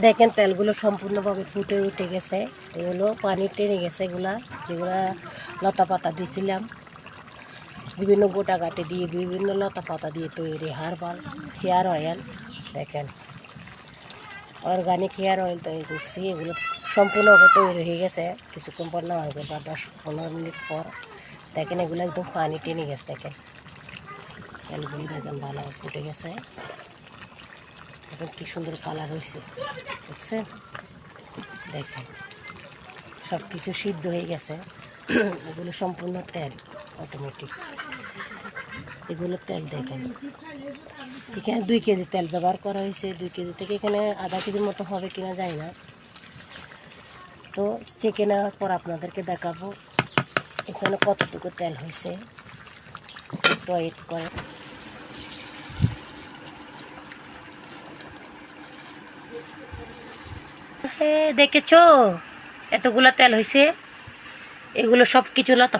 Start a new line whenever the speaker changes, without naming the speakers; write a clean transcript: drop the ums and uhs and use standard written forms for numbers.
দেখেন তেলগুলো সম্পূর্ণভাবে ফুটে উঠে গেছে। এগুলো পানি টেনে গেছে। এগুলা যেগুলা লতা পাতা দিয়েছিলাম, বিভিন্ন গোটা কাটে দিয়ে বিভিন্ন লতা পাতা দিয়ে তৈরি হার্বাল হেয়ার অয়েল। দেখেন অর্গানিক হেয়ার অয়েল তৈরি করছি। এগুলো সম্পূর্ণভাবে তৈরি হয়ে গেছে। কিছুক্ষণ পর না হয়ে বা 10-15 মিনিট পর দেখেন এগুলো একদম পানি টেনে গেছে। দেখেন তেলগুলো দেখেন ভালো ফুটে গেছে। দেখেন কি সুন্দর কালার হয়েছে, দেখছেন? দেখেন সব কিছু সিদ্ধ হয়ে গেছে। এগুলো সম্পূর্ণ তেল, অটোমেটিক এগুলো তেল। দেখেন এখানে 2 কেজি তেল ব্যবহার করা হয়েছে। 2 কেজি থেকে এখানে আধা কেজির মতো হবে কিনা যায় না। তো চেকে নেওয়ার পর আপনাদেরকে দেখাবো এখানে কতটুকু তেল হয়েছে। একটু ওয়েট করে। দেখেছো এতগুলা তেল হয়েছে। এগুলো সব কিছু লতা